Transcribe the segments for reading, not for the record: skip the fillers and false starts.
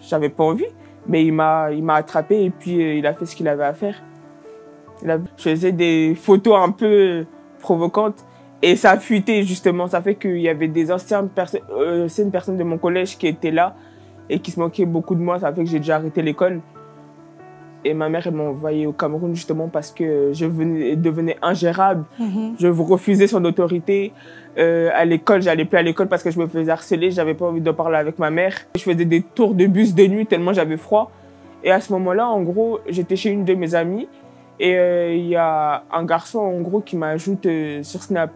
j'avais pas envie. Mais il m'a attrapé et puis il a fait ce qu'il avait à faire. Je faisais des photos un peu provocantes et ça a fuité justement. Ça fait qu'il y avait des anciennes personnes de mon collège qui étaient là et qui se moquaient beaucoup de moi. Ça fait que j'ai déjà arrêté l'école. Et ma mère, elle m'a envoyé au Cameroun justement parce que je devenais ingérable. Je refusais son autorité. À l'école, j'allais plus à l'école parce que je me faisais harceler. J'avais pas envie de parler avec ma mère. Je faisais des tours de bus de nuit tellement j'avais froid. Et à ce moment-là, en gros, j'étais chez une de mes amies. Et il y a un garçon, en gros, qui m'ajoute sur Snap.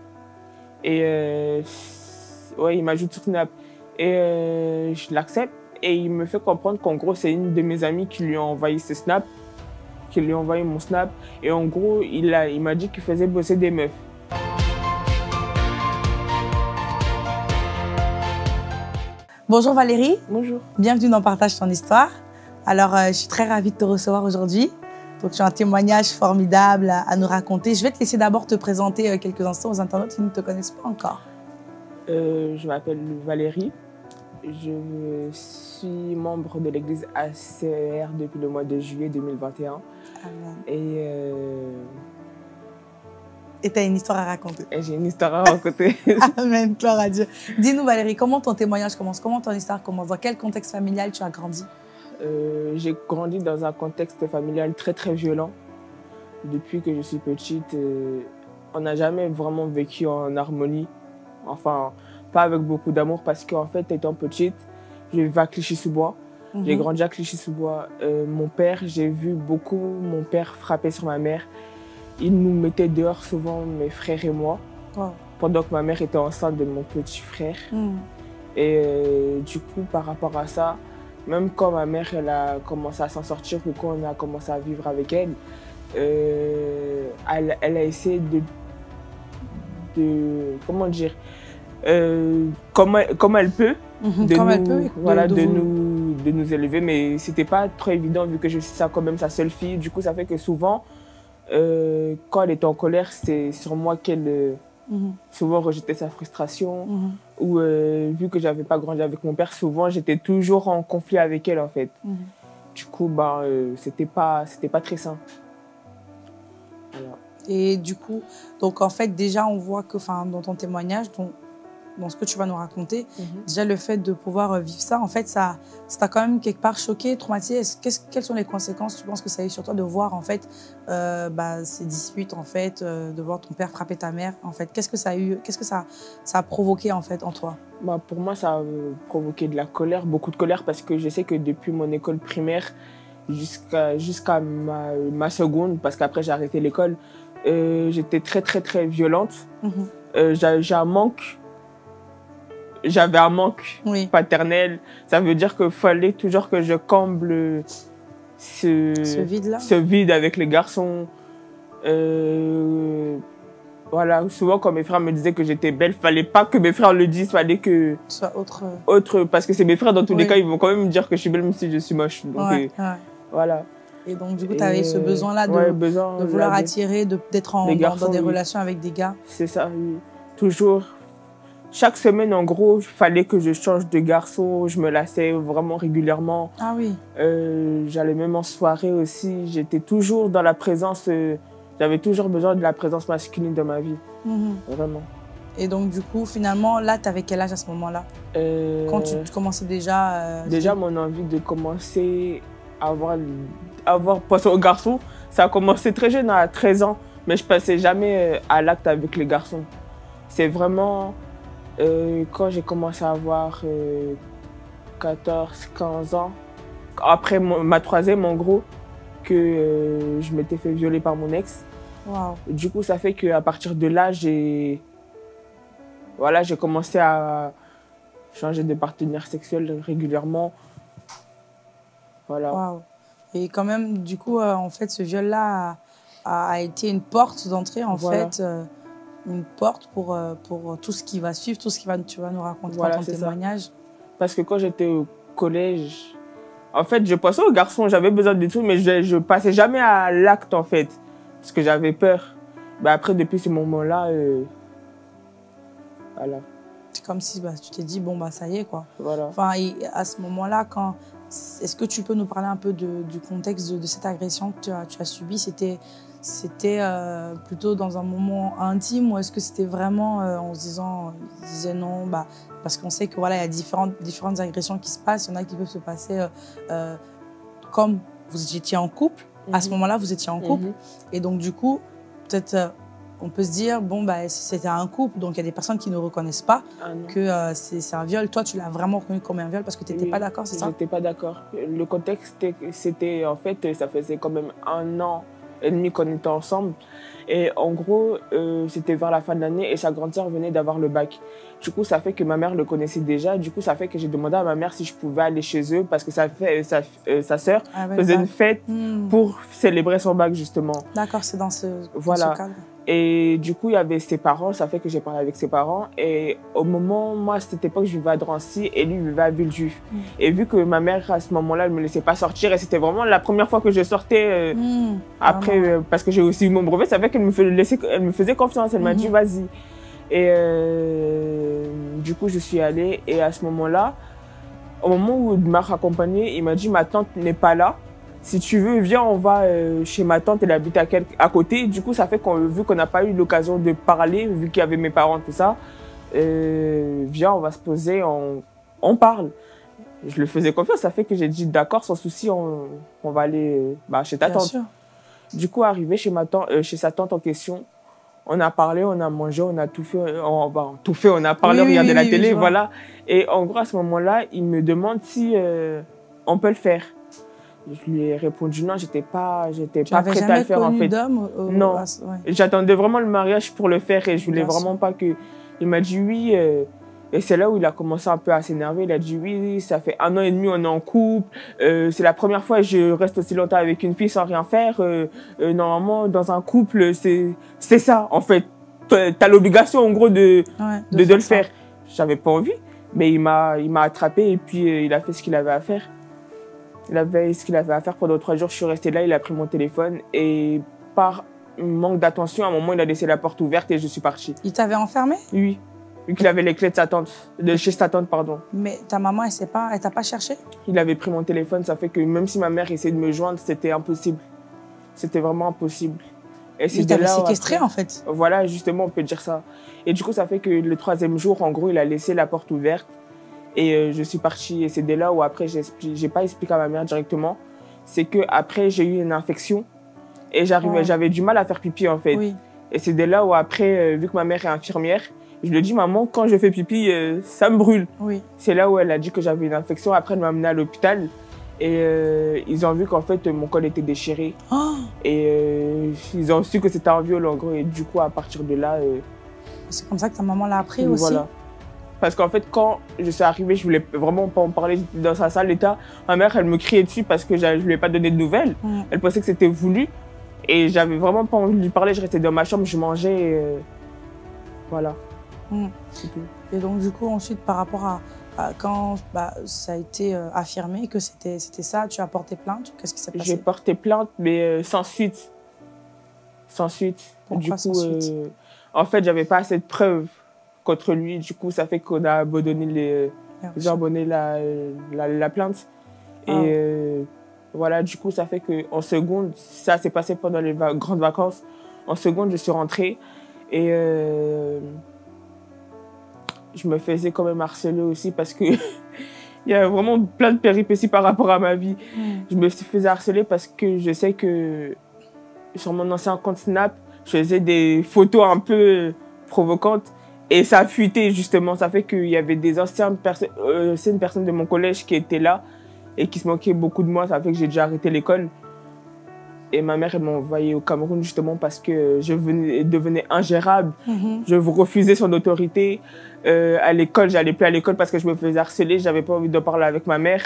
Et ouais, il m'ajoute sur Snap. Et je l'accepte. Et il me fait comprendre qu'en gros, c'est une de mes amies qui lui a envoyé ce Snap. Qui lui a envoyé mon Snap. Et en gros, il m'a dit qu'il faisait bosser des meufs. Bonjour Valérie. Bonjour. Bienvenue dans Partage ton histoire. Alors, je suis très ravie de te recevoir aujourd'hui. Donc, tu as un témoignage formidable à nous raconter. Je vais te laisser d'abord te présenter quelques instants aux internautes qui ne te connaissent pas encore. Je m'appelle Valérie. Je suis membre de l'église ACR depuis le mois de juillet 2021. Amen. Et tu as une histoire à raconter. Et j'ai une histoire à raconter. Amen, gloire à Dieu. Dis-nous Valérie, comment ton témoignage commence? Comment ton histoire commence? Dans quel contexte familial tu as grandi? J'ai grandi dans un contexte familial très très violent. Depuis que je suis petite, on n'a jamais vraiment vécu en harmonie. Enfin, pas avec beaucoup d'amour parce qu'en fait, étant petite, je vivais à Clichy-sous-Bois. J'ai grandi à Clichy-sous-Bois. Mon père, j'ai vu beaucoup mon père frapper sur ma mère. Il nous mettait dehors souvent, mes frères et moi, pendant que ma mère était enceinte de mon petit frère. Et du coup, par rapport à ça, même quand ma mère elle a commencé à s'en sortir ou quand on a commencé à vivre avec elle, elle a essayé de comment dire, comme elle peut, de nous élever, mais c'était pas très évident vu que je suis quand même sa seule fille. Du coup, ça fait que souvent, quand elle était en colère, c'est sur moi qu'elle souvent rejetait sa frustration. Ou vu que j'avais pas grandi avec mon père, souvent j'étais toujours en conflit avec elle en fait. Du coup, c'était pas très sain. Voilà. Et du coup, donc en fait déjà on voit que dans ton témoignage, dans ce que tu vas nous raconter, déjà le fait de pouvoir vivre ça, en fait ça t'a quand même quelque part choqué, traumatisé. Quelles sont les conséquences, tu penses que ça a eu sur toi de voir en fait ces disputes en fait, de voir ton père frapper ta mère en fait? Qu'est-ce que ça a provoqué en fait en toi? Pour moi ça a provoqué de la colère, beaucoup de colère parce que je sais que depuis mon école primaire jusqu'à ma seconde, parce qu'après j'ai arrêté l'école, j'étais très très très violente. J'avais un manque paternel. Ça veut dire qu'il fallait toujours que je comble ce vide avec les garçons. Voilà, souvent quand mes frères me disaient que j'étais belle, il ne fallait pas que mes frères le disent, il fallait que... Soit autre. Parce que c'est mes frères, dans tous les cas, ils vont quand même me dire que je suis belle même si je suis moche. Donc, voilà. Et donc, du coup, tu avais ce besoin-là de vouloir attirer, d'être dans des relations avec des gars. C'est ça, oui. Toujours. Chaque semaine, en gros, il fallait que je change de garçon. Je me lassais vraiment régulièrement. Ah oui. J'allais même en soirée aussi. J'étais toujours dans la présence... J'avais toujours besoin de la présence masculine dans ma vie. Vraiment. Et donc, du coup, finalement, là, tu avais quel âge à ce moment-là? Quand tu commençais déjà... Déjà, mon envie de commencer à passer aux garçons, ça a commencé très jeune, à 13 ans. Mais je ne passais jamais à l'acte avec les garçons. C'est vraiment quand j'ai commencé à avoir 14, 15 ans, après ma troisième, en gros, que je m'étais fait violer par mon ex. Wow. Du coup, ça fait qu'à partir de là, j'ai commencé à changer de partenaire sexuel régulièrement. Voilà. Wow. Et quand même, du coup, en fait, ce viol-là a été une porte d'entrée, en fait, une porte pour tout ce qui va suivre, tout ce que tu vas nous raconter dans ton témoignage. Ça. Parce que quand j'étais au collège, en fait, je passais aux garçons, j'avais besoin de tout, mais je ne passais jamais à l'acte, en fait, parce que j'avais peur. Après, depuis ce moment-là, voilà. C'est comme si tu t'es dit, bon, ça y est, quoi. Voilà. Enfin, à ce moment-là, quand Est-ce que tu peux nous parler un peu du contexte de cette agression que tu as subie? C'était plutôt dans un moment intime ou est-ce que c'était vraiment en se disant, il disait non, bah, parce qu'on sait que voilà, il y a différentes agressions qui se passent. Il y en a qui peuvent se passer comme vous étiez en couple. À ce moment-là, vous étiez en couple. Et donc, du coup, peut-être on peut se dire, bon, bah, c'était un couple, donc il y a des personnes qui ne reconnaissent pas que c'est un viol. Toi, tu l'as vraiment reconnu comme un viol parce que tu n'étais pas d'accord, c'est ça? Je n'étais pas d'accord. Le contexte, c'était en fait, ça faisait quand même 1 an et demi qu'on était ensemble. Et en gros, c'était vers la fin de l'année et sa grande sœur venait d'avoir le bac. Du coup, ça fait que ma mère le connaissait déjà. Du coup, ça fait que j'ai demandé à ma mère si je pouvais aller chez eux parce que sa sœur faisait une fête pour célébrer son bac, justement. D'accord, c'est dans ce cadre. Et du coup, il y avait ses parents, ça fait que j'ai parlé avec ses parents. Et au moment, moi, à cette époque, je vivais à Drancy et lui, il vivait à Villejuif. Et vu que ma mère, à ce moment-là, elle ne me laissait pas sortir, et c'était vraiment la première fois que je sortais après, parce que j'ai aussi eu mon brevet, ça fait qu'elle me faisait confiance, elle m'a dit, vas-y. Et du coup, je suis allée et à ce moment-là, au moment où il m'a raccompagnée, il m'a dit, ma tante n'est pas là. Si tu veux, viens, on va chez ma tante, elle habite à côté. Du coup, ça fait vu qu'on n'a pas eu l'occasion de parler, vu qu'il y avait mes parents, tout ça, viens, on va se poser, on parle. Je le faisais confiance, ça fait que j'ai dit d'accord, sans souci, on va aller chez ta tante. Sûr. Du coup, arrivé chez sa tante en question, on a parlé, on a mangé, on a tout fait, on a parlé, regardé la télé, voilà. Et en gros, à ce moment-là, il me demande si on peut le faire. Je lui ai répondu non, j'étais pas prête à le faire en fait. Non, j'attendais vraiment le mariage pour le faire et je voulais vraiment pas que. Il m'a dit oui. Et c'est là où il a commencé un peu à s'énerver. Il a dit oui, ça fait 1 an et demi, on est en couple. C'est la première fois que je reste aussi longtemps avec une fille sans rien faire. Normalement, dans un couple, c'est ça en fait. T'as l'obligation en gros de le faire. J'avais pas envie, mais il m'a attrapé et puis il a fait ce qu'il avait à faire. Il avait ce qu'il avait à faire pendant 3 jours. Je suis restée là, il a pris mon téléphone et par manque d'attention, à un moment, il a laissé la porte ouverte et je suis partie. Il t'avait enfermé? Oui, vu qu'il avait les clés de chez sa tante, pardon. Mais ta maman, elle t'a pas cherché? Il avait pris mon téléphone, ça fait que même si ma mère essayait de me joindre, c'était impossible. C'était vraiment impossible. Et il t'avait séquestré en fait? Voilà, justement, on peut dire ça. Et du coup, ça fait que le 3e jour, en gros, il a laissé la porte ouverte. Et je suis partie, et c'est dès là où après, j'ai pas expliqué à ma mère directement. C'est que après j'ai eu une infection et j'avais du mal à faire pipi en fait. Oui. Et c'est dès là où après, vu que ma mère est infirmière, je lui ai dit, maman, quand je fais pipi, ça me brûle. Oui. C'est là où elle a dit que j'avais une infection. Après, elle m'a amenée à l'hôpital et ils ont vu qu'en fait, mon col était déchiré. Oh. Et ils ont su que c'était un viol en gros. Et du coup, à partir de là... C'est comme ça que ta maman l'a appris aussi? Voilà. Parce qu'en fait, quand je suis arrivée, je voulais vraiment pas en parler dans sa salle d'état. Ma mère, elle me criait dessus parce que je lui ai pas donné de nouvelles. Elle pensait que c'était voulu. Et j'avais vraiment pas envie de lui parler. Je restais dans ma chambre, je mangeais. Voilà. Et donc, du coup, ensuite, par rapport à quand ça a été affirmé que c'était ça, tu as porté plainte? Qu'est-ce qui s'est passé? J'ai porté plainte, mais sans suite. Sans suite. Pourquoi sans suite? En fait, j'avais pas assez de preuves contre lui. Du coup, ça fait qu'on a abandonné la plainte. Et voilà, du coup, ça fait qu'en seconde, ça s'est passé pendant les grandes vacances. En seconde, je suis rentrée et je me faisais quand même harceler aussi parce que il y a vraiment plein de péripéties par rapport à ma vie. Je me faisais harceler parce que je sais que sur mon ancien compte Snap, je faisais des photos un peu provocantes. Et ça a fuité, justement. Ça fait qu'il y avait des anciennes personnes de mon collège qui étaient là et qui se moquaient beaucoup de moi. Ça fait que j'ai déjà arrêté l'école. Et ma mère, elle m'a envoyé au Cameroun, justement, parce que je devenais ingérable. Je refusais son autorité. À l'école, j'allais plus à l'école parce que je me faisais harceler. J'avais pas envie de parler avec ma mère.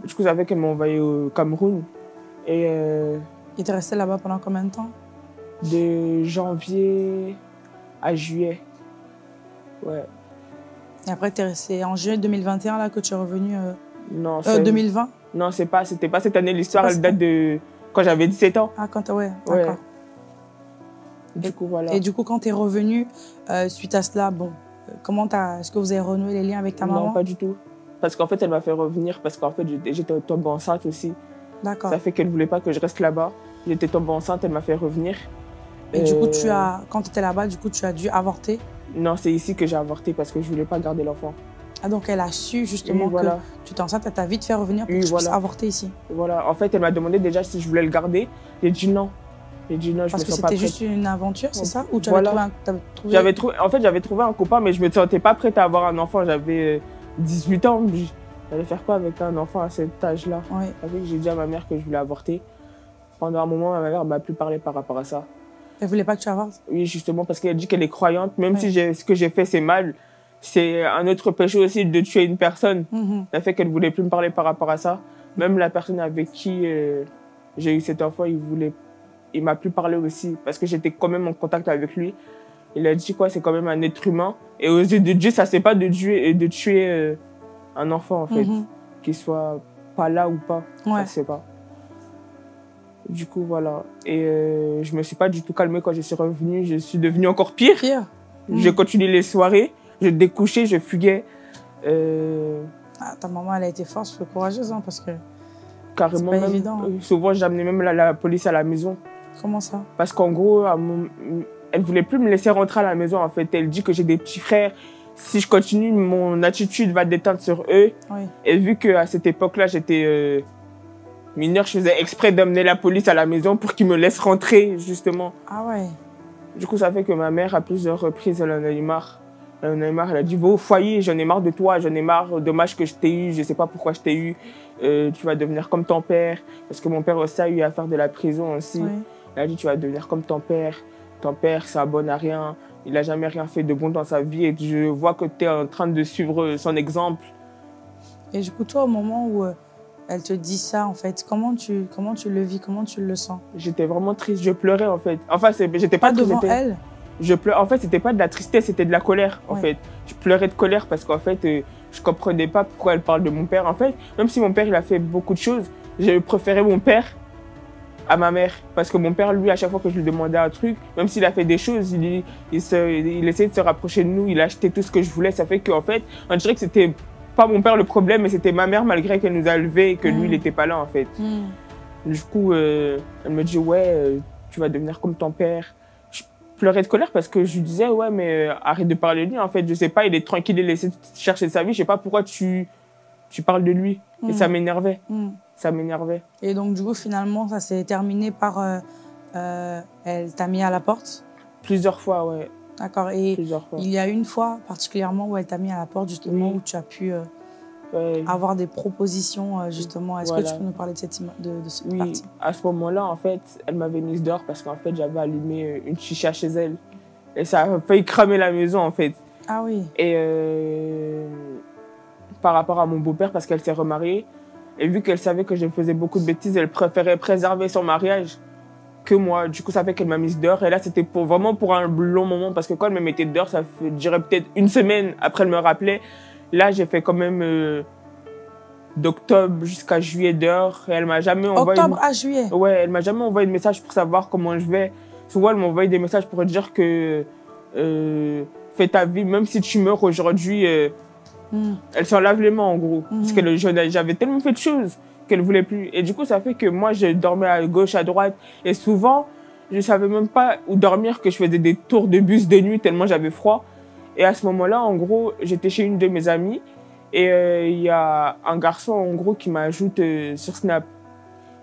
Du coup, ça fait qu'elle m'a envoyé au Cameroun. Et t'es resté là-bas pendant combien de temps? De janvier à juillet. Ouais. Et après, c'est en juillet 2021 là, que tu es revenu non, 2020? Non, c'était pas cette année. L'histoire, elle date de quand j'avais 17 ans. Ah, ouais, d'accord. Du coup, voilà. Et du coup, quand tu es revenu, suite à cela, bon, est-ce que vous avez renoué les liens avec ta maman? Non, pas du tout. Parce qu'en fait, elle m'a fait revenir parce qu'en fait, j'étais tombée enceinte aussi. D'accord. Ça fait qu'elle voulait pas que je reste là-bas. J'étais tombée enceinte, elle m'a fait revenir. Et du coup, quand tu étais là-bas, du coup, tu as dû avorter? Non, c'est ici que j'ai avorté parce que je voulais pas garder l'enfant. Ah, donc elle a su justement que tu t'es enceinte, elle t'a vite fait revenir pour que tu puisses avorter ici. Voilà, en fait, elle m'a demandé déjà si je voulais le garder. J'ai dit non. J'ai dit non, je parce me que sens pas prête. c'était juste une aventure, c'est ça? Ou tu voilà. avais trouvé... En fait, j'avais trouvé un copain, mais je me sentais pas prête à avoir un enfant. J'avais 18 ans. J'allais faire quoi avec un enfant à cet âge-là? Oui. J'ai dit à ma mère que je voulais avorter. Pendant un moment, ma mère m'a plus parlé par rapport à ça. Elle voulait pas que tu avortes? Oui, justement, parce qu'elle dit qu'elle est croyante. Même si ce que j'ai fait, c'est mal, c'est un autre péché aussi de tuer une personne. Ça fait qu'elle voulait plus me parler par rapport à ça. Même la personne avec qui j'ai eu cet enfant, il m'a plus parlé aussi, parce que j'étais quand même en contact avec lui. Il a dit quoi, c'est quand même un être humain. Et aux yeux de Dieu, ça c'est pas de tuer un enfant, en fait. Qu'il soit pas là ou pas, ça se sait pas. Du coup, voilà. Et je me suis pas du tout calmée quand je suis revenue. Je suis devenue encore pire. J'ai continué les soirées. Je découchais, je fuguais. Ah, ta maman, elle a été forte, courageuse, hein, parce que carrément, c'est pas évident. Souvent, j'amenais même la police à la maison. Comment ça? Parce qu'en gros, elle voulait plus me laisser rentrer à la maison, en fait. Elle dit que j'ai des petits frères. Si je continue, mon attitude va déteindre sur eux. Oui. Et vu qu'à cette époque-là, j'étais mineure, je faisais exprès d'amener la police à la maison pour qu'ils me laissent rentrer, justement. Ah ouais. Du coup, ça fait que ma mère, à plusieurs reprises, elle en a eu marre. Elle a dit, va au foyer, j'en ai marre de toi, j'en ai marre, dommage que je t'ai eu, je sais pas pourquoi je t'ai eu, tu vas devenir comme ton père. Parce que mon père aussi a eu à faire de la prison aussi. Oui. Elle a dit, tu vas devenir comme ton père, c'est un bon à rien, il a jamais rien fait de bon dans sa vie et je vois que tu es en train de suivre son exemple. Et du coup, toi, au moment où elle te dit ça, en fait, comment tu le vis, comment tu le sens? J'étais vraiment triste, je pleurais en fait. Enfin, j'étais pas devant elle? Je pleurais. En fait, c'était pas de la tristesse, c'était de la colère, en fait. Je pleurais de colère parce qu'en fait, je comprenais pas pourquoi elle parle de mon père. En fait, même si mon père, il a fait beaucoup de choses, j'ai préféré mon père à ma mère. Parce que mon père, lui, à chaque fois que je lui demandais un truc, même s'il a fait des choses, il essayait de se rapprocher de nous, il a acheté tout ce que je voulais. Ça fait qu'en fait, on dirait que c'était pas mon père le problème, mais c'était ma mère, malgré qu'elle nous a élevés et que lui, il n'était pas là, en fait. Du coup, elle me dit, ouais, tu vas devenir comme ton père. Je pleurais de colère parce que je lui disais, ouais, mais arrête de parler de lui, en fait. Je sais pas, il est tranquille, il essaie de chercher sa vie. Je sais pas pourquoi tu parles de lui. Et ça m'énervait. Ça m'énervait. Et donc, du coup, finalement, ça s'est terminé par... elle t'a mis à la porte? Plusieurs fois, ouais. D'accord. Et il y a une fois particulièrement où elle t'a mis à la porte, justement, où tu as pu avoir des propositions, justement. Est-ce que tu peux nous parler de cette partie? À ce moment-là, en fait, elle m'avait mise dehors parce qu'en fait, j'avais allumé une chicha chez elle. Et ça a failli cramer la maison, en fait. Ah oui. Et par rapport à mon beau-père, parce qu'elle s'est remariée, et vu qu'elle savait que je faisais beaucoup de bêtises, elle préférait préserver son mariage que moi. Du coup, ça fait qu'elle m'a mise dehors. Et là, c'était vraiment pour un long moment. Parce que quand elle me mettait dehors, ça durait peut-être une semaine. Après, elle me rappelait. Là, j'ai fait quand même d'octobre jusqu'à juillet dehors. Et elle m'a jamais envoyé... Octobre à juillet? Ouais, elle m'a jamais envoyé de message pour savoir comment je vais. Souvent, elle m'envoyait des messages pour dire que... fais ta vie, même si tu meurs aujourd'hui... Elle s'en lave les mains, en gros. Parce que j'avais tellement fait de choses qu'elle ne voulait plus. Et du coup, ça fait que moi, je dormais à gauche, à droite. Et souvent, je ne savais même pas où dormir, que je faisais des tours de bus de nuit tellement j'avais froid. Et à ce moment-là, en gros, j'étais chez une de mes amies. Et il y a un garçon, en gros, qui m'ajoute sur Snap.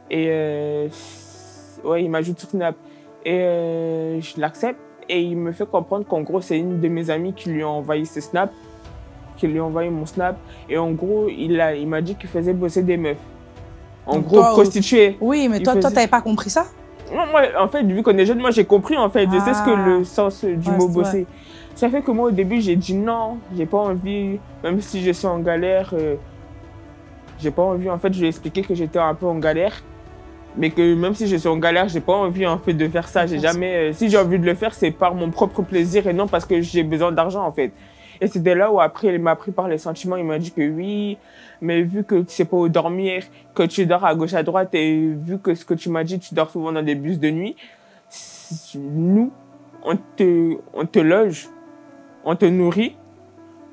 Et ouais, il m'ajoute sur Snap. Et je l'accepte. Et il me fait comprendre qu'en gros, c'est une de mes amies qui lui a envoyé ce Snap. Qui lui a envoyé mon Snap. Et en gros, il m'a dit qu'il faisait bosser des meufs. En donc gros, prostituée. Oui, mais toi, t'avais pas compris ça? Non, moi, en fait, vu qu'on est jeune, moi, j'ai compris, en fait. Je sais ce que le sens du mot bosser. Ça fait que moi, au début, j'ai dit non, j'ai pas envie, même si je suis en galère, j'ai pas envie. En fait, je lui ai expliqué que j'étais un peu en galère, mais que même si je suis en galère, j'ai pas envie, en fait, de faire ça. J'ai jamais, si j'ai envie de le faire, c'est par mon propre plaisir et non parce que j'ai besoin d'argent, en fait. Et c'était là où après, il m'a pris par les sentiments. Il m'a dit que oui, mais vu que tu sais pas où dormir, que tu dors à gauche, à droite, et vu que ce que tu m'as dit, tu dors souvent dans des bus de nuit, nous, on te loge, on te nourrit,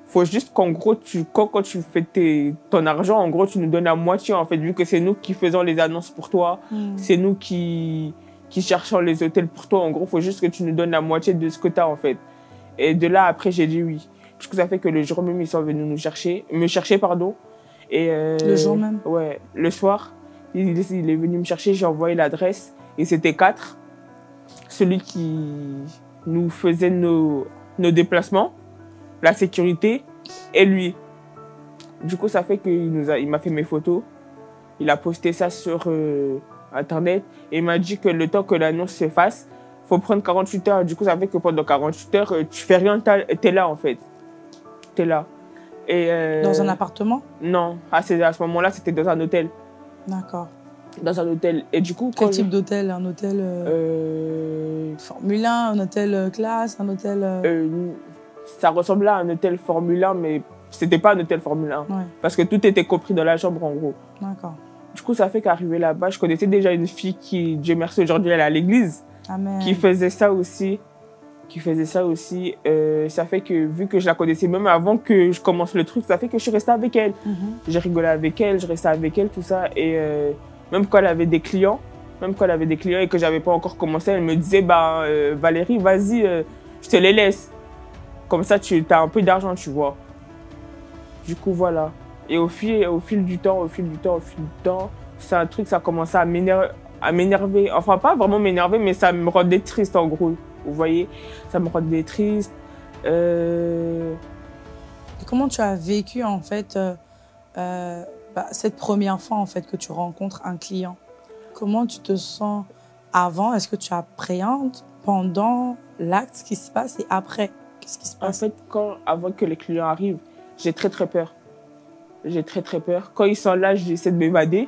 faut juste qu'en gros, quand tu fais ton argent, en gros, tu nous donnes la moitié, en fait, vu que c'est nous qui faisons les annonces pour toi, c'est nous qui cherchons les hôtels pour toi. En gros, faut juste que tu nous donnes la moitié de ce que tu as, en fait. Et de là, après, j'ai dit oui. Du coup, ça fait que le jour même, ils sont venus me chercher, pardon. Et le jour même? Ouais, le soir, il est venu me chercher, j'ai envoyé l'adresse, et c'était 4. Celui qui nous faisait nos déplacements, la sécurité, et lui. Du coup, ça fait qu'il m'a fait mes photos, il a posté ça sur Internet, et il m'a dit que le temps que l'annonce se fasse, il faut prendre 48 heures. Du coup, ça fait que pendant 48 heures, tu fais rien, t'es là, en fait. T'es là. Et dans un appartement? Non, à ce moment-là, c'était dans un hôtel. D'accord. Dans un hôtel. Et du coup, quel type d'hôtel? Un hôtel Formule 1, un hôtel classe, un hôtel... Ça ressemblait à un hôtel Formule 1, mais c'était pas un hôtel Formule 1. Ouais. Parce que tout était compris dans la chambre, en gros. D'accord. Du coup, ça fait qu'arrivé là-bas, je connaissais déjà une fille qui, Dieu merci, aujourd'hui, elle est à l'église. Amen. Qui faisait ça aussi. Ça fait que, vu que je la connaissais même avant que je commence le truc, ça fait que je suis restée avec elle. J'ai rigolé avec elle, je restais avec elle, tout ça. Et même quand elle avait des clients, et que j'avais pas encore commencé, elle me disait, Valérie, vas-y, je te les laisse. Comme ça, tu as un peu d'argent, tu vois. Du coup, voilà. Et au fil du temps, c'est un truc, ça a commencé à m'énerver. Enfin, pas vraiment m'énerver, mais ça me rendait triste, en gros. Vous voyez, ça me rendait triste. Et comment tu as vécu, en fait, cette première fois, en fait, que tu rencontres un client? Comment tu te sens avant? Est-ce que tu appréhendes pendant l'acte, ce qui se passe, et après? Qu'est-ce qui se passe? En fait, avant que les clients arrivent, j'ai très peur. J'ai très peur. Quand ils sont là, j'essaie de m'évader.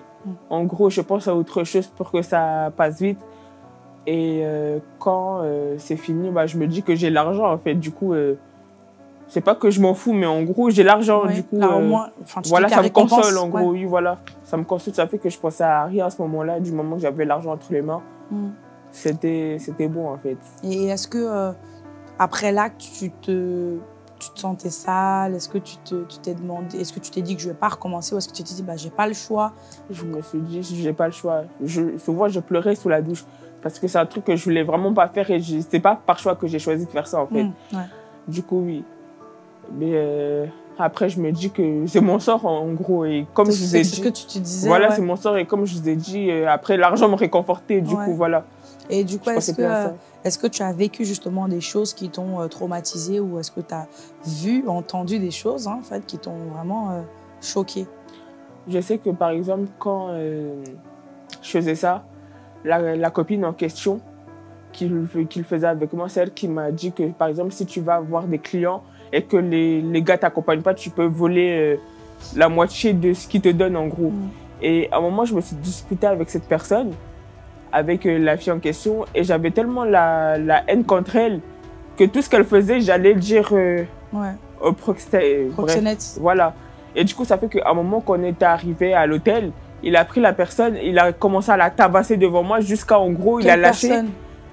En gros, je pense à autre chose pour que ça passe vite. Et quand c'est fini, je me dis que j'ai l'argent, en fait. Du coup, c'est pas que je m'en fous, mais en gros, j'ai l'argent. Ouais, du coup, là, au moins, voilà, ça me console, en gros. Ouais. Oui, voilà. Ça me console. Ça fait que je pensais à rien à ce moment-là. Du moment que j'avais l'argent entre les mains, c'était bon, en fait. Et est-ce que, après l'acte, tu te sentais sale? Est-ce que tu t'es demandé, est-ce que tu t'es dit que je ne vais pas recommencer, ou est-ce que tu t'es dit, j'ai pas le choix? Je me suis dit, j'ai pas le choix. Souvent, je pleurais sous la douche. Parce que c'est un truc que je voulais vraiment pas faire, et c'est pas par choix que j'ai choisi de faire ça, en fait. Ouais. Du coup, oui. Mais après, je me dis que c'est mon sort, en gros. Et comme je vous ai dit, c'est ce que tu te disais. Voilà, ouais. c'est mon sort. Et comme je vous ai dit, après, l'argent me réconfortait. Du coup, voilà. Et du coup, est-ce que tu as vécu justement des choses qui t'ont traumatisé, ou est-ce que tu as vu, entendu des choses, en fait, qui t'ont vraiment choqué? Je sais que, par exemple, quand je faisais ça, la copine en question qui le faisait avec moi, c'est elle qui m'a dit que, par exemple, si tu vas voir des clients et que les gars ne t'accompagnent pas, tu peux voler la moitié de ce qu'ils te donnent, en gros. Et à un moment, je me suis disputée avec cette personne, avec la fille en question, et j'avais tellement la haine contre elle que tout ce qu'elle faisait, j'allais dire au proxénète. Voilà. Et du coup, ça fait qu'à un moment qu'on était arrivé à l'hôtel, il a pris la personne, il a commencé à la tabasser devant moi jusqu'à, en gros, il a lâché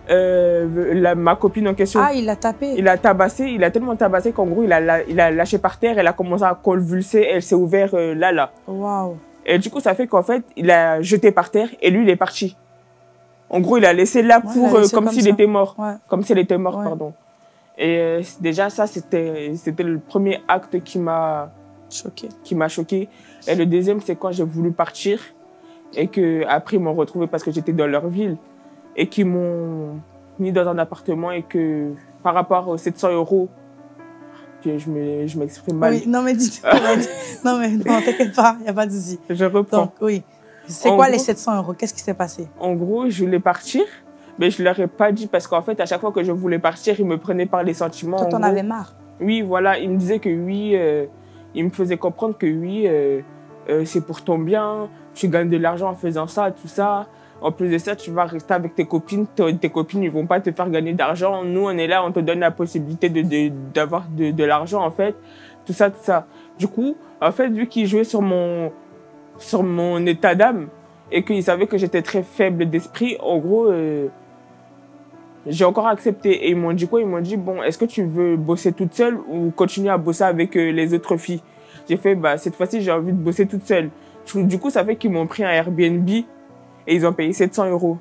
ma copine en question. Ah, il l'a tapé? Il a tabassé, il a tellement tabassé qu'en gros, il a lâché par terre, elle a commencé à convulser, elle s'est ouverte là. Waouh. Et du coup, ça fait qu'en fait, il a jeté par terre et lui, il est parti. En gros, il a laissé là comme s'il était mort. Ouais. Comme s'il était mort, Ouais. pardon. Et déjà, ça, c'était le premier acte qui m'a choqué. Et le deuxième, c'est quand j'ai voulu partir et qu'après, ils m'ont retrouvé parce que j'étais dans leur ville et qu'ils m'ont mis dans un appartement, et que par rapport aux 700 €, que je m'exprime mal. Oui, non, mais non, t'inquiète pas, il n'y a pas de souci. Je reprends. Donc, oui. C'est quoi les 700 €? Qu'est-ce qui s'est passé? En gros, je voulais partir, mais je ne leur ai pas dit parce qu'en fait, à chaque fois que je voulais partir, ils me prenaient par les sentiments. Toi, t'en avais marre? Oui, voilà. Ils me disaient que oui, ils me faisaient comprendre que oui, c'est pour ton bien, tu gagnes de l'argent en faisant ça, tout ça. En plus de ça, tu vas rester avec tes copines. Tes copines, ils ne vont pas te faire gagner d'argent. Nous, on est là, on te donne la possibilité d'avoir de l'argent, en fait. Tout ça. Du coup, en fait, vu qu'ils jouaient sur mon état d'âme et qu'ils savaient que j'étais très faible d'esprit, en gros, J'ai encore accepté. Et ils m'ont dit quoi? Ils m'ont dit, bon, est-ce que tu veux bosser toute seule ou continuer à bosser avec les autres filles? J'ai fait, bah, cette fois-ci, j'ai envie de bosser toute seule. Du coup, ça fait qu'ils m'ont pris un Airbnb et ils ont payé 700 €.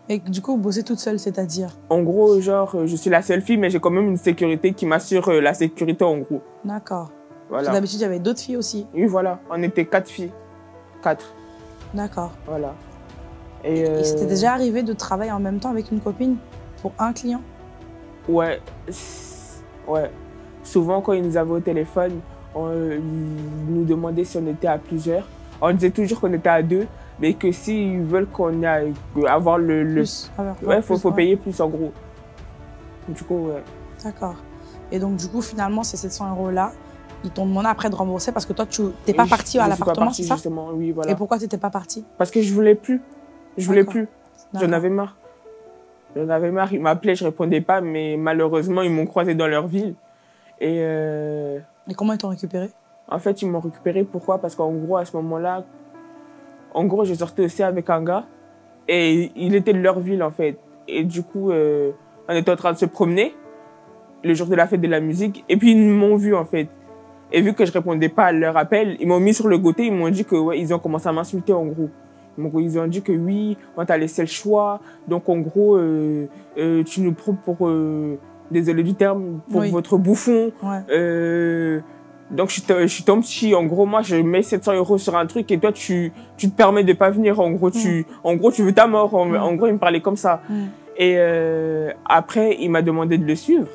Et du coup, bosser toute seule, c'est-à-dire? En gros, genre, je suis la seule fille, mais j'ai quand même une sécurité qui m'assure la sécurité, en gros. D'accord. Voilà. D'habitude, il y avait d'autres filles aussi? Oui, voilà. On était 4 filles. 4. D'accord. Voilà. Et c'était déjà arrivé de travailler en même temps avec une copine pour un client? Ouais. Ouais. Souvent, quand ils nous avaient au téléphone, ils nous demandaient si on était à plusieurs. On disait toujours qu'on était à 2, mais que s'ils veulent qu'on aille avoir Plus. Ouais, faut payer plus, en gros. Du coup, ouais. D'accord. Et donc, du coup, finalement, ces 700 € là, ils t'ont demandé après de rembourser parce que toi, tu n'es pas parti à l'appartement, c'est ça? Justement, oui, voilà. Et pourquoi tu n'étais pas parti? Parce que je voulais plus. Je voulais plus. J'en avais marre. J'en avais marre. Ils m'appelaient, je répondais pas, mais malheureusement, ils m'ont croisé dans leur ville. Et comment ils t'ont récupéré? En fait, ils m'ont récupéré. Pourquoi? Parce qu'en gros, à ce moment-là, je sortais aussi avec un gars et il était de leur ville, en fait. Et du coup, on était en train de se promener le jour de la fête de la musique. Et puis, ils m'ont vu, en fait. Et vu que je répondais pas à leur appel, ils m'ont mis sur le côté. Ils m'ont dit que, ouais, ils ont commencé à m'insulter, en gros. Ils ont dit que oui, on t'a laissé le choix. Donc, en gros, tu nous prends pour, désolé du terme, pour votre bouffon. Ouais. Donc, je suis ton petit. En gros, moi, je mets 700 € sur un truc et toi, tu te permets de pas venir. En gros, tu veux ta mort. En gros, il me parlait comme ça. Et après, il m'a demandé de le suivre.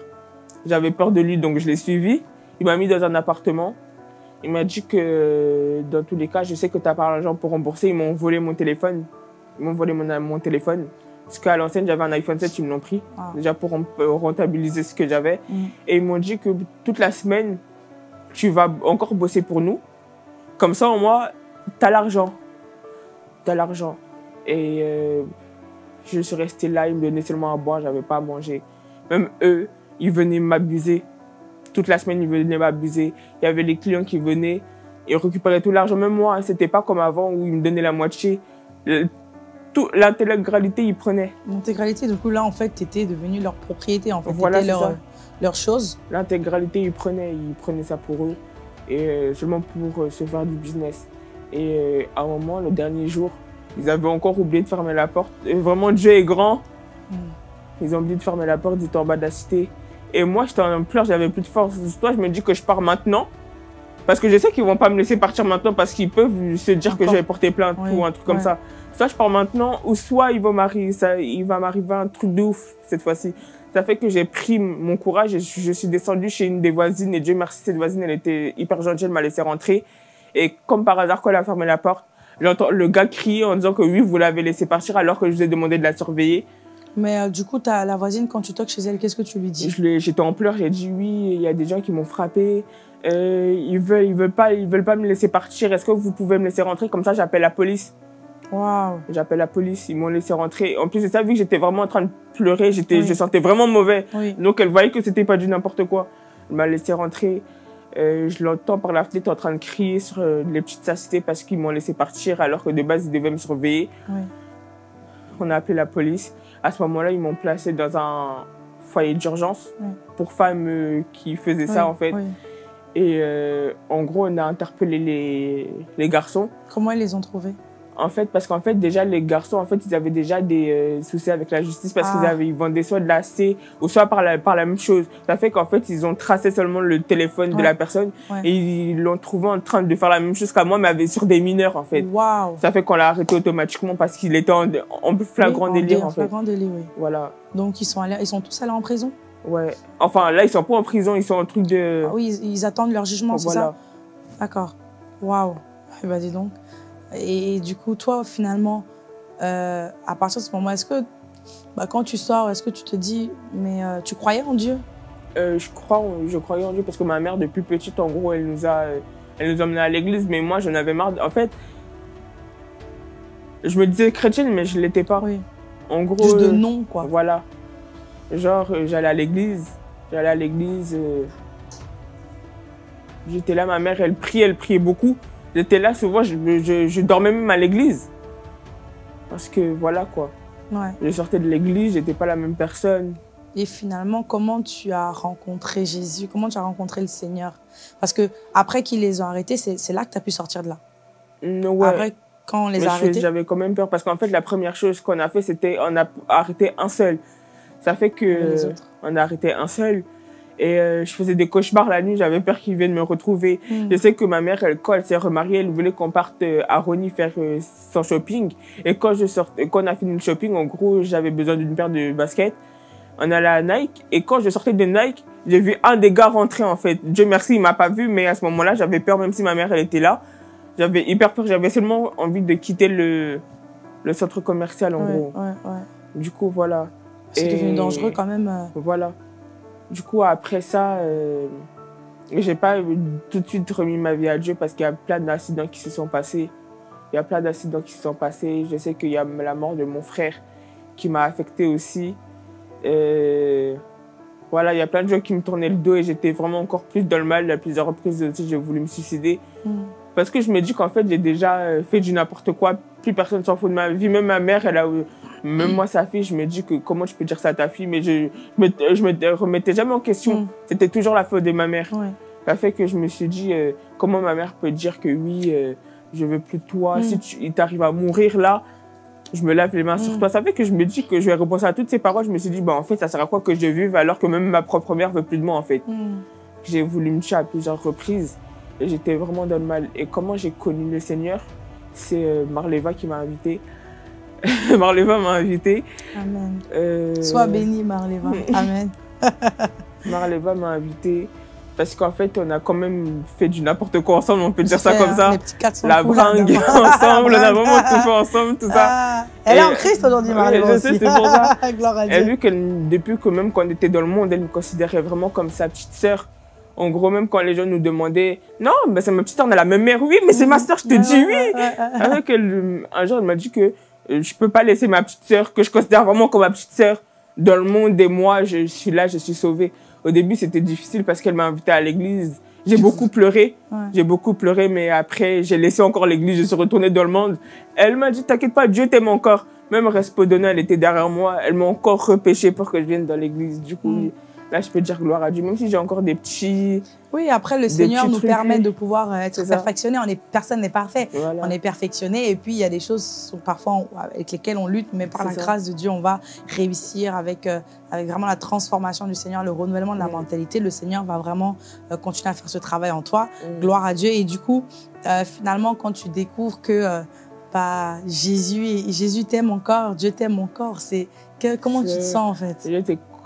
J'avais peur de lui, donc je l'ai suivi. Il m'a mis dans un appartement. Il m'a dit que dans tous les cas, je sais que tu n'as pas l'argent pour rembourser. Ils m'ont volé mon téléphone. Ils m'ont volé mon téléphone. Parce qu'à l'ancienne, j'avais un iPhone 7, ils me l'ont pris. Déjà pour rentabiliser ce que j'avais. Et ils m'ont dit que toute la semaine, tu vas encore bosser pour nous. Comme ça, au moins, tu as l'argent. Tu as l'argent. Et je suis restée là, ils me donnaient seulement à boire, j'avais pas à manger. Même eux, ils venaient m'abuser. Toute la semaine, ils venaient m'abuser. Il y avait les clients qui venaient et récupéraient tout l'argent. Même moi, c'était pas comme avant où ils me donnaient la moitié. L'intégralité, ils prenaient. L'intégralité, du coup, là, en fait, tu étais devenue leur propriété. En fait, voilà, leur chose. L'intégralité, ils prenaient ça pour eux. Et seulement pour se faire du business. Et à un moment, le dernier jour, ils avaient encore oublié de fermer la porte. Et vraiment, Dieu est grand. Ils ont oublié de fermer la porte, ils étaient en bas de la cité. Et moi, j'étais en pleurs, j'avais plus de force. Soit je me dis que je pars maintenant. Parce que je sais qu'ils vont pas me laisser partir maintenant parce qu'ils peuvent se dire que j'avais porté plainte ou un truc comme ça. Soit je pars maintenant, ou soit il va m'arriver un truc de ouf cette fois-ci. Ça fait que j'ai pris mon courage et je suis descendue chez une des voisines. Et Dieu merci, cette voisine, elle était hyper gentille, elle m'a laissé rentrer. Et comme par hasard, quand elle a fermé la porte, j'entends le gars crier en disant que oui, vous l'avez laissé partir alors que je vous ai demandé de la surveiller. Mais du coup, la voisine, quand tu toques chez elle, qu'est-ce que tu lui dis? J'étais en pleurs, j'ai dit oui, il y a des gens qui m'ont frappé. Ils veulent pas me laisser partir. Est-ce que vous pouvez me laisser rentrer? Comme ça, j'appelle la police. Waouh. J'appelle la police, ils m'ont laissé rentrer. En plus de ça, vu que j'étais vraiment en train de pleurer, je sentais vraiment mauvais. Donc, elle voyait que c'était pas du n'importe quoi. Elle m'a laissé rentrer. Je l'entends par la fenêtre en train de crier sur les petites saletés parce qu'ils m'ont laissé partir alors que de base, ils devaient me surveiller. On a appelé la police. À ce moment-là, ils m'ont placé dans un foyer d'urgence pour femmes qui faisaient ça, en fait. Et en gros, on a interpellé les garçons. Comment ils les ont trouvés? En fait, parce qu'en fait, déjà, les garçons, en fait, ils avaient déjà des soucis avec la justice parce qu'ils vendaient soit de la C ou soit par la même chose. Ça fait qu'en fait, ils ont tracé seulement le téléphone de la personne et ils l'ont trouvé en train de faire la même chose qu'à moi, mais sur des mineurs, en fait. Waouh. Ça fait qu'on l'a arrêté automatiquement parce qu'il était en flagrant délire, en fait. Flagrant délire, oui. Voilà. Donc, ils sont tous allés en prison? Ouais. Enfin, là, ils sont pas en prison, ils sont en truc de... Ah oui, ils attendent leur jugement, c'est ça? D'accord. Waouh. Eh ben, dis donc. Et du coup, toi, finalement, à partir de ce moment, est-ce que, quand tu sors, est-ce que tu te dis, mais tu croyais en Dieu? Je croyais en Dieu parce que ma mère, depuis petite, en gros, elle nous a emmenés à l'église, mais moi, j'en avais marre. En fait, je me disais chrétienne, mais je ne l'étais pas. Oui. En gros, juste de nom, quoi. Voilà. Genre, j'allais à l'église. J'étais là, ma mère, elle priait beaucoup. J'étais là, souvent, je dormais même à l'église. Parce que, voilà, quoi. Ouais. Je sortais de l'église, j'étais pas la même personne. Et finalement, comment tu as rencontré Jésus? Comment tu as rencontré le Seigneur? Parce que après qu'ils les ont arrêtés, c'est là que tu as pu sortir de là. Ouais. Après, quand on les a arrêtés... J'avais quand même peur parce qu'en fait, la première chose qu'on a fait, c'était on a arrêté un seul. Ça fait que on a arrêté un seul. Et je faisais des cauchemars la nuit, j'avais peur qu'ils viennent me retrouver. Je sais que ma mère, quand elle s'est remariée, elle voulait qu'on parte à Rony faire son shopping. Et quand on a fini le shopping, en gros, j'avais besoin d'une paire de baskets. On allait à Nike. Et quand je sortais de Nike, j'ai vu un des gars rentrer, en fait. Dieu merci, il m'a pas vu, mais à ce moment-là, j'avais peur, même si ma mère, elle était là. J'avais hyper peur, j'avais seulement envie de quitter le centre commercial, en gros. Du coup, voilà. C'est devenu dangereux quand même. Voilà. Du coup, après ça, j'ai pas tout de suite remis ma vie à Dieu parce qu'il y a plein d'accidents qui se sont passés. Je sais qu'il y a la mort de mon frère qui m'a affectée aussi. Voilà, il y a plein de gens qui me tournaient le dos et j'étais vraiment encore plus dans le mal. À plusieurs reprises aussi, j'ai voulu me suicider. Parce que je me dis qu'en fait, j'ai déjà fait du n'importe quoi. Plus personne s'en fout de ma vie. Même ma mère, même moi, sa fille, je me dis que comment tu peux dire ça à ta fille, mais je me remettais jamais en question. C'était toujours la faute de ma mère. Ça fait que je me suis dit, comment ma mère peut dire que oui, je veux plus de toi. Si il t'arrive à mourir là, je me lave les mains sur toi. Ça fait que je me dis que je vais repenser à toutes ces paroles. Je me suis dit, bah, en fait, ça sert à quoi que je vive alors que même ma propre mère veut plus de moi, en fait. J'ai voulu me tuer à plusieurs reprises et j'étais vraiment dans le mal. Et comment j'ai connu le Seigneur, c'est Marleva qui m'a invité. Marleva m'a invité. Amen. Sois béni, Marleva. Amen. Marleva m'a invité parce qu'en fait, on a quand même fait du n'importe quoi ensemble, on peut dire ça comme ça. La bringue ensemble, on a vraiment tout fait ensemble, tout ça. Elle est en Christ aujourd'hui, Marleva. Je sais, c'est pour ça. Gloire à Dieu. Elle a vu que depuis que même quand on était dans le monde, elle me considérait vraiment comme sa petite sœur. En gros, même quand les gens nous demandaient « Non, mais c'est ma petite sœur, on a la même mère. » Oui, mais c'est ma sœur, je te dis oui. Avec un jour, elle m'a dit que je peux pas laisser ma petite sœur, que je considère vraiment comme ma petite sœur, dans le monde et moi, je suis là, je suis sauvée. Au début, c'était difficile parce qu'elle m'a invitée à l'église. J'ai beaucoup pleuré. J'ai beaucoup pleuré, mais après, j'ai laissé encore l'église, je suis retournée dans le monde. Elle m'a dit « T'inquiète pas, Dieu t'aime encore. » Même Respodona, elle était derrière moi. Elle m'a encore repêché pour que je vienne dans l'église. Du coup, là, je peux dire gloire à Dieu, même si j'ai encore des petits... Oui, après, le Seigneur nous permet de pouvoir être perfectionnés. Personne n'est parfait. Voilà. On est perfectionné. Et puis, il y a des choses parfois avec lesquelles on lutte, mais par la grâce de Dieu, on va réussir avec vraiment la transformation du Seigneur, le renouvellement de la mentalité. Le Seigneur va vraiment continuer à faire ce travail en toi. Gloire à Dieu. Et du coup, finalement, quand tu découvres que Jésus t'aime encore, Dieu t'aime encore, comment tu te sens en fait?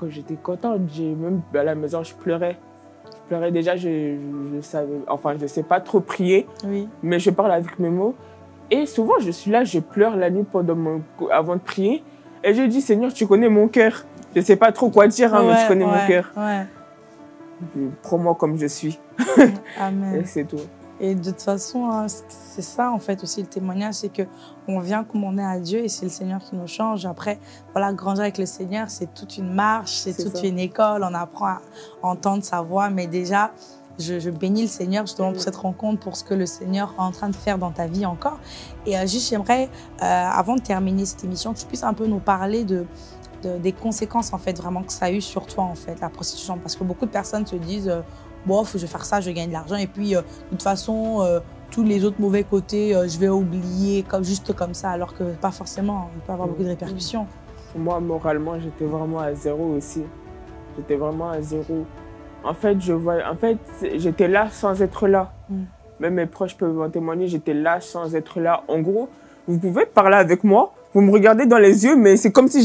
J'étais contente, même à la maison, je pleurais. Je pleurais déjà, je savais, enfin, je sais pas trop prier, mais je parle avec mes mots. Et souvent, je suis là, je pleure la nuit avant de prier. Et je dis, Seigneur, tu connais mon cœur. Je sais pas trop quoi dire, mais tu connais mon cœur. Prends-moi comme je suis. Amen. Et c'est tout. Et de toute façon, hein, c'est ça en fait aussi le témoignage, c'est qu'on vient comme on est à Dieu et c'est le Seigneur qui nous change. Après, voilà, grandir avec le Seigneur, c'est toute une marche, c'est toute une école, on apprend à entendre sa voix. Mais déjà, je bénis le Seigneur justement pour cette rencontre, pour ce que le Seigneur est en train de faire dans ta vie encore. Et juste, j'aimerais, avant de terminer cette émission, que tu puisses un peu nous parler des conséquences en fait vraiment que ça a eu sur toi en fait, la prostitution. Parce que beaucoup de personnes se disent... bon, je vais faire ça, je gagne de l'argent. Et puis, de toute façon, tous les autres mauvais côtés, je vais oublier juste comme ça, alors que pas forcément. Il peut y avoir beaucoup de répercussions. Moi, moralement, j'étais vraiment à zéro aussi. J'étais vraiment à zéro. En fait, j'étais là sans être là. Même mes proches peuvent en témoigner, j'étais là sans être là. En gros, vous pouvez parler avec moi, vous me regardez dans les yeux, mais c'est comme si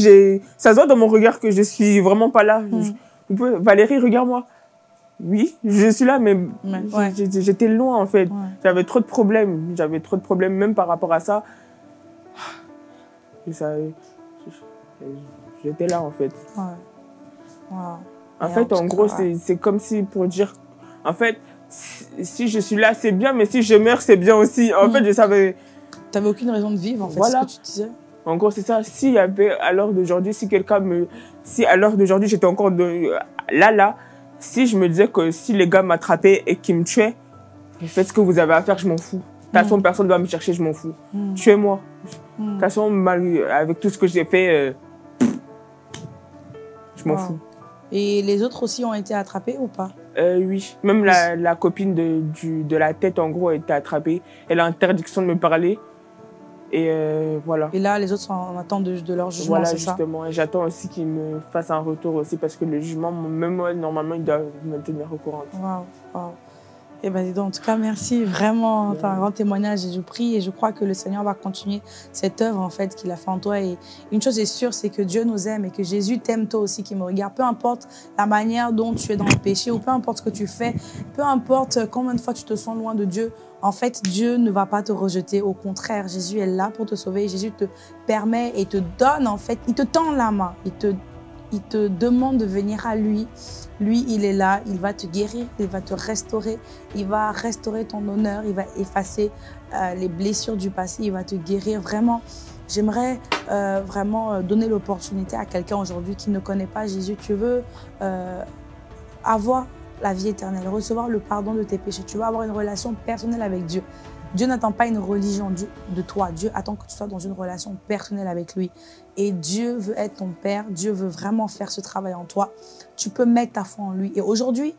ça se voit dans mon regard que je suis vraiment pas là. Valérie, regarde-moi. Oui, je suis là, mais j'étais loin, en fait. J'avais trop de problèmes. J'avais trop de problèmes, même par rapport à ça. J'étais là, en fait. En fait, en gros, c'est comme si, pour dire... En fait, si je suis là, c'est bien, mais si je meurs, c'est bien aussi. En fait, je savais... Tu n'avais aucune raison de vivre, en fait, c'est ce que tu disais. En gros, c'est ça. S'il y avait, à l'heure d'aujourd'hui, si à l'heure d'aujourd'hui, j'étais encore là... Si je me disais que si les gars m'attrapaient et qu'ils me tuaient, faites ce que vous avez à faire, je m'en fous. toute façon, personne ne va me chercher, je m'en fous. Tuez-moi. De toute façon, avec tout ce que j'ai fait, je m'en fous. Et les autres aussi ont été attrapés ou pas? Oui. Même la copine de la tête, en gros, a été attrapée. Elle a interdiction de me parler. Et voilà. Et là, les autres sont en attente de leur jugement, voilà, c'est ça? justement. Et j'attends aussi qu'ils me fassent un retour aussi parce que le jugement, même moi, normalement, il doit me tenir au courant. Waouh, waouh. Eh bien, dis donc, en tout cas, merci. Vraiment, tu as un grand témoignage et je prie et je crois que le Seigneur va continuer cette œuvre, en fait, qu'il a fait en toi. Et une chose est sûre, c'est que Dieu nous aime et que Jésus t'aime toi aussi qui me regarde. Peu importe la manière dont tu es dans le péché ou peu importe ce que tu fais, peu importe combien de fois tu te sens loin de Dieu, en fait, Dieu ne va pas te rejeter. Au contraire, Jésus est là pour te sauver. Jésus te permet et te donne, en fait, il te tend la main. Il te demande de venir à lui. Lui, il est là, il va te guérir, il va te restaurer, il va restaurer ton honneur, il va effacer les blessures du passé, il va te guérir. Vraiment, j'aimerais vraiment donner l'opportunité à quelqu'un aujourd'hui qui ne connaît pas Jésus. Tu veux avoir la vie éternelle, recevoir le pardon de tes péchés. Tu veux avoir une relation personnelle avec Dieu. Dieu n'attend pas une religion de toi. Dieu attend que tu sois dans une relation personnelle avec lui. Et Dieu veut être ton Père. Dieu veut vraiment faire ce travail en toi. Tu peux mettre ta foi en lui. Et aujourd'hui,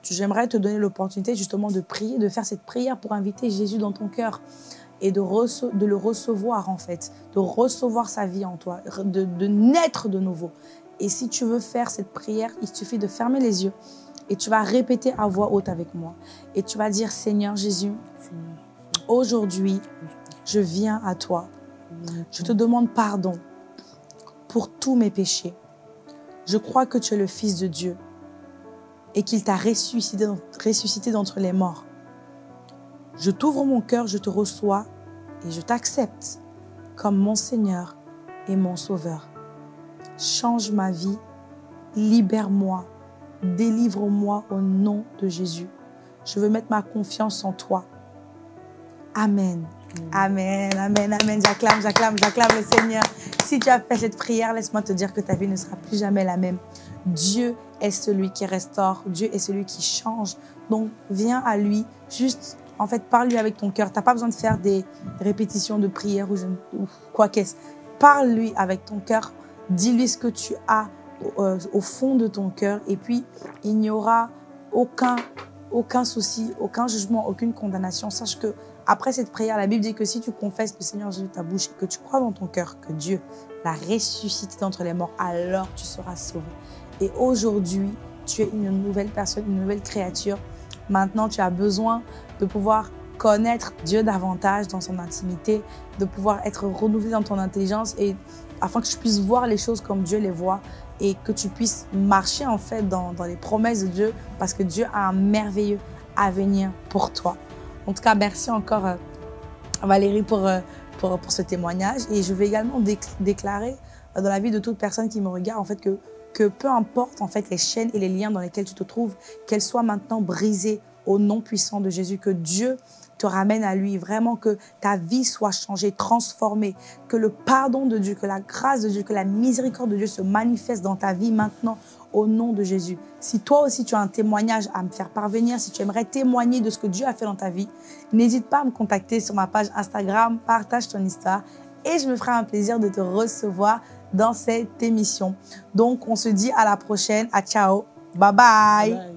j'aimerais te donner l'opportunité justement de prier, de faire cette prière pour inviter Jésus dans ton cœur et de le recevoir en fait, de recevoir sa vie en toi, de naître de nouveau. Et si tu veux faire cette prière, il suffit de fermer les yeux et tu vas répéter à voix haute avec moi. Et tu vas dire, Seigneur Jésus, aujourd'hui, je viens à toi. Je te demande pardon pour tous mes péchés. Je crois que tu es le Fils de Dieu et qu'il t'a ressuscité d'entre les morts. Je t'ouvre mon cœur, je te reçois et je t'accepte comme mon Seigneur et mon Sauveur. Change ma vie, libère-moi, délivre-moi au nom de Jésus. Je veux mettre ma confiance en toi. Amen. Amen, amen, amen. J'acclame le Seigneur. Si tu as fait cette prière, laisse-moi te dire que ta vie ne sera plus jamais la même. Dieu est celui qui restaure. Dieu est celui qui change. Donc, viens à lui. Juste, en fait, parle-lui avec ton cœur. Tu n'as pas besoin de faire des répétitions de prière ou quoi qu'est-ce. Parle-lui avec ton cœur. Dis-lui ce que tu as au fond de ton cœur. Et puis, il n'y aura aucun souci, aucun jugement, aucune condamnation. Sache que après cette prière, la Bible dit que si tu confesses le Seigneur Jésus de ta bouche et que tu crois dans ton cœur que Dieu l'a ressuscité d'entre les morts, alors tu seras sauvé. Et aujourd'hui, tu es une nouvelle personne, une nouvelle créature. Maintenant, tu as besoin de pouvoir connaître Dieu davantage dans son intimité, de pouvoir être renouvelé dans ton intelligence et afin que tu puisses voir les choses comme Dieu les voit et que tu puisses marcher en fait dans les promesses de Dieu parce que Dieu a un merveilleux avenir pour toi. En tout cas, merci encore Valérie pour ce témoignage. Et je vais également déclarer dans la vie de toute personne qui me regarde en fait, que peu importe en fait, les chaînes et les liens dans lesquels tu te trouves, qu'elles soient maintenant brisées au nom puissant de Jésus, que Dieu te ramène à lui, vraiment que ta vie soit changée, transformée, que le pardon de Dieu, que la grâce de Dieu, que la miséricorde de Dieu se manifeste dans ta vie maintenant au nom de Jésus. Si toi aussi tu as un témoignage à me faire parvenir, si tu aimerais témoigner de ce que Dieu a fait dans ta vie, n'hésite pas à me contacter sur ma page Instagram, partage ton histoire et je me ferai un plaisir de te recevoir dans cette émission. Donc on se dit à la prochaine, à ciao, bye bye.